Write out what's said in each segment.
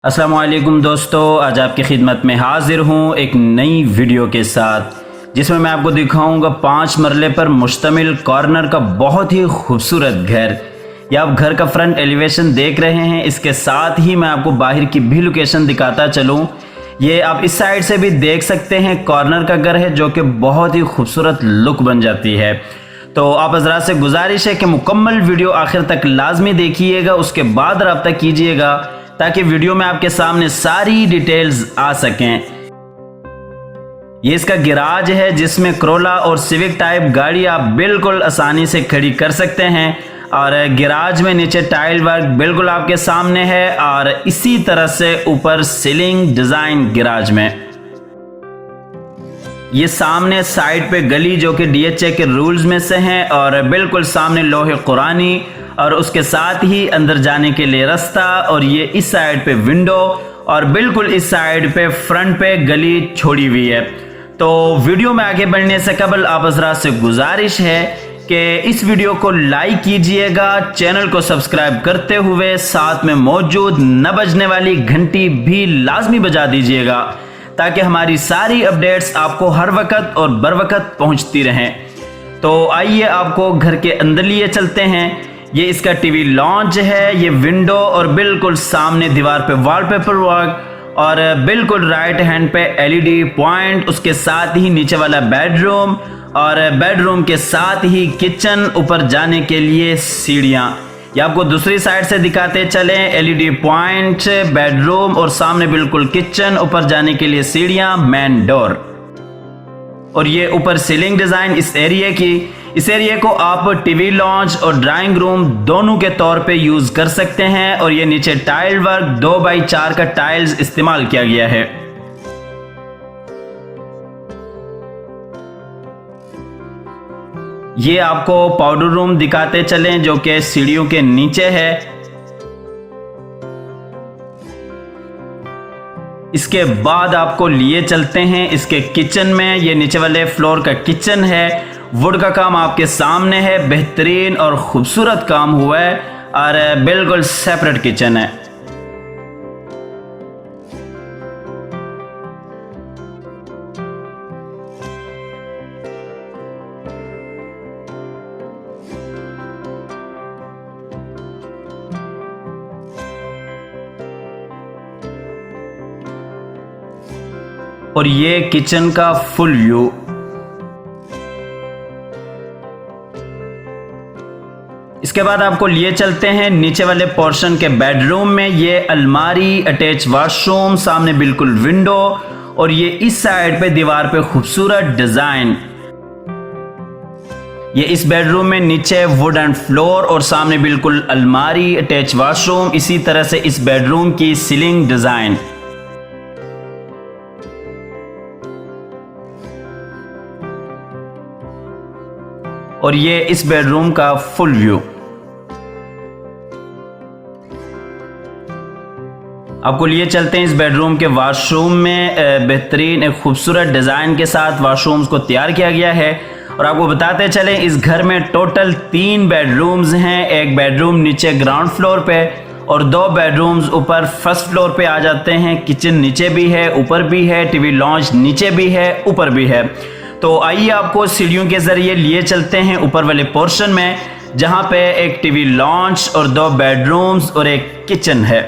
अस्सलाम वालेकुम दोस्तों, आज आपकी खिदमत में हाजिर हूँ एक नई वीडियो के साथ जिसमें मैं आपको दिखाऊंगा 5 मरले पर मुश्तमिल कॉर्नर का बहुत ही खूबसूरत घर। ये आप घर का फ्रंट एलिवेशन देख रहे हैं, इसके साथ ही मैं आपको बाहर की भी लोकेशन दिखाता चलूँ। ये आप इस साइड से भी देख सकते हैं, कॉर्नर का घर है जो कि बहुत ही खूबसूरत लुक बन जाती है। तो आप हज़रात से गुजारिश है कि मुकम्मल वीडियो आखिर तक लाजमी देखिएगा, उसके बाद रब्ता कीजिएगा ताकि वीडियो में आपके सामने सारी डिटेल्स आ सकें। ये इसका गैराज है जिसमें क्रोला और सिविक टाइप गाड़ी आप बिल्कुल आसानी से खड़ी कर सकते हैं और गैराज में नीचे टाइल वर्क बिल्कुल आपके सामने है और इसी तरह से ऊपर सीलिंग डिजाइन गैराज में। ये सामने साइड पे गली जो कि DHA के रूल्स में से हैं और बिल्कुल सामने लोहे कुरानी और उसके साथ ही अंदर जाने के लिए रास्ता, और ये इस साइड पे विंडो और बिल्कुल इस साइड पे फ्रंट पे गली छोड़ी हुई है। तो वीडियो में आगे बढ़ने से कबल आप हज़रात से गुजारिश है कि इस वीडियो को लाइक कीजिएगा, चैनल को सब्सक्राइब करते हुए साथ में मौजूद न बजने वाली घंटी भी लाजमी बजा दीजिएगा ताकि हमारी सारी अपडेट्स आपको हर वक्त और बर वक्त पहुँचती रहें। तो आइए आपको घर के अंदर लिए चलते हैं। ये इसका टीवी लॉन्च है, ये विंडो और बिल्कुल सामने दीवार पे वॉलपेपर वर्क और बिल्कुल राइट हैंड पे LED पॉइंट, उसके साथ ही नीचे वाला बेडरूम और बेडरूम के साथ ही किचन, ऊपर जाने के लिए सीढ़ियाँ। ये आपको दूसरी साइड से दिखाते चलें, LED पॉइंट, बेडरूम और सामने बिल्कुल किचन, ऊपर जाने के लिए सीढ़ियाँ, मेन डोर। और ये ऊपर सीलिंग डिजाइन इस एरिया को आप टीवी लॉन्च और ड्राइंग रूम दोनों के तौर पे यूज कर सकते हैं। और ये नीचे टाइल वर्क 2x4 का टाइल्स इस्तेमाल किया गया है। ये आपको पाउडर रूम दिखाते चलें जो कि सीढ़ियों के नीचे है। इसके बाद आपको लिए चलते हैं इसके किचन में। ये नीचे वाले फ्लोर का किचन है, वुड का काम आपके सामने है, बेहतरीन और खूबसूरत काम हुआ है और बिल्कुल सेपरेट किचन है। और ये किचन का फुल व्यू। इसके बाद आपको लिए चलते हैं नीचे वाले पोर्शन के बेडरूम में। ये अलमारी, अटैच वॉशरूम, सामने बिल्कुल विंडो और ये इस साइड पे दीवार पे खूबसूरत डिजाइन। ये इस बेडरूम में नीचे वुड एंड फ्लोर और सामने बिल्कुल अलमारी, अटैच वॉशरूम, इसी तरह से इस बेडरूम की सीलिंग डिजाइन। और ये इस बेडरूम का फुल व्यू। आपको लिए चलते हैं इस बेडरूम के वॉशरूम में। बेहतरीन एक खूबसूरत डिज़ाइन के साथ वॉशरूम्स को तैयार किया गया है। और आपको बताते चलें इस घर में टोटल 3 बेडरूम्स हैं। एक बेडरूम नीचे ग्राउंड फ्लोर पे और 2 बेडरूम्स ऊपर फर्स्ट फ्लोर पे आ जाते हैं। किचन नीचे भी है, ऊपर भी है, टीवी लॉन्च नीचे भी है, ऊपर भी है। तो आइए आपको सीढ़ियों के जरिए लिए चलते हैं ऊपर वाले पोर्शन में जहां पे एक टीवी लॉन्च और 2 बेडरूम्स और एक किचन है।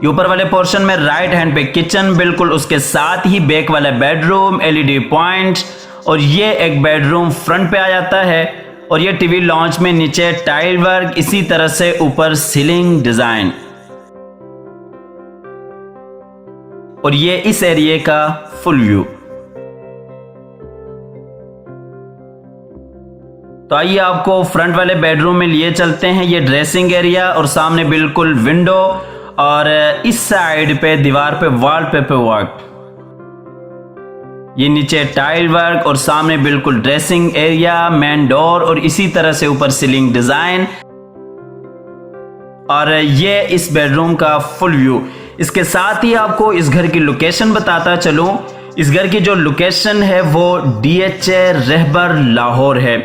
ऊपर वाले पोर्शन में राइट हैंड पे किचन, बिल्कुल उसके साथ ही बैक वाला बेडरूम, LED पॉइंट और ये एक बेडरूम फ्रंट पे आ जाता है। और ये टीवी लॉन्च में नीचे टाइल वर्क, इसी तरह से ऊपर सीलिंग डिजाइन। और ये इस एरिया का फुल व्यू। तो आइए आपको फ्रंट वाले बेडरूम में लिए चलते हैं। ये ड्रेसिंग एरिया और सामने बिल्कुल विंडो और इस साइड पे दीवार पे वॉलपेपर वर्क। ये नीचे टाइल वर्क और सामने बिल्कुल ड्रेसिंग एरिया, मेन डोर और इसी तरह से ऊपर सीलिंग डिजाइन। और ये इस बेडरूम का फुल व्यू। इसके साथ ही आपको इस घर की लोकेशन बताता चलूं। इस घर की जो लोकेशन है वो DHA रहबर लाहौर है।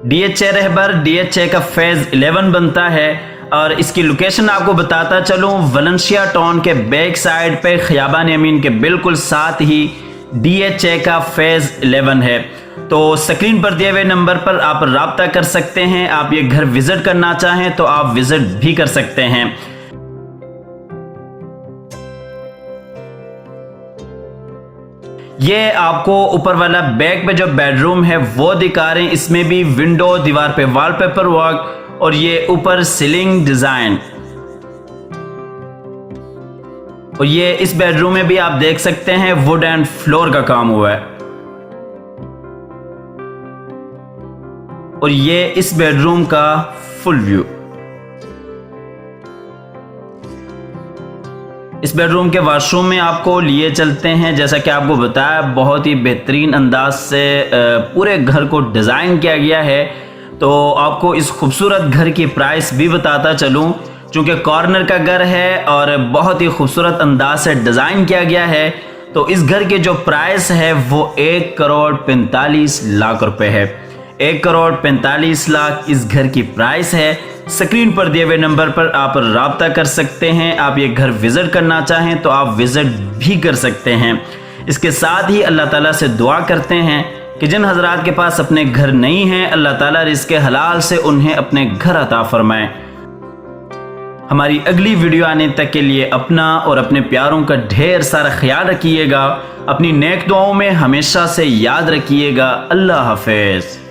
DHA रहबर DHA का फेज 11 बनता है और इसकी लोकेशन आपको बताता चलूँ, वलेंसिया टाउन के बैक साइड पे खियाबान यमीन के बिल्कुल साथ ही DHA का फेज़ 11 है। तो स्क्रीन पर दिए हुए नंबर पर आप राब्ता कर सकते हैं। आप ये घर विजिट करना चाहें तो आप विजिट भी कर सकते हैं। ये आपको ऊपर वाला बैक पे जो बेडरूम है वो दिखा रहे हैं। इसमें भी विंडो, दीवार पे वॉलपेपर वर्क और ये ऊपर सीलिंग डिजाइन। और ये इस बेडरूम में भी आप देख सकते हैं वुड एंड फ्लोर का काम हुआ है। और ये इस बेडरूम का फुल व्यू। इस बेडरूम के वॉशरूम में आपको लिए चलते हैं। जैसा कि आपको बताया, बहुत ही बेहतरीन अंदाज से पूरे घर को डिज़ाइन किया गया है। तो आपको इस खूबसूरत घर की प्राइस भी बताता चलूँ, चूँकि कॉर्नर का घर है और बहुत ही खूबसूरत अंदाज से डिज़ाइन किया गया है। तो इस घर की जो प्राइस है वो 1,45,00,000 रुपए है। 1,45,00,000 इस घर की प्राइस है। स्क्रीन पर दिए हुए नंबर पर आप राब्ता कर सकते हैं। आप ये घर विजिट करना चाहें तो आप विजिट भी कर सकते हैं। इसके साथ ही अल्लाह ताला से दुआ करते हैं कि जिन हजरात के पास अपने घर नहीं हैं, अल्लाह ताला रिज़्क़े हलाल से उन्हें अपने घर अता फरमाए। हमारी अगली वीडियो आने तक के लिए अपना और अपने प्यारों का ढेर सारा ख्याल रखिएगा। अपनी नेक दुआओं में हमेशा से याद रखिएगा। अल्लाह हाफ़िज़।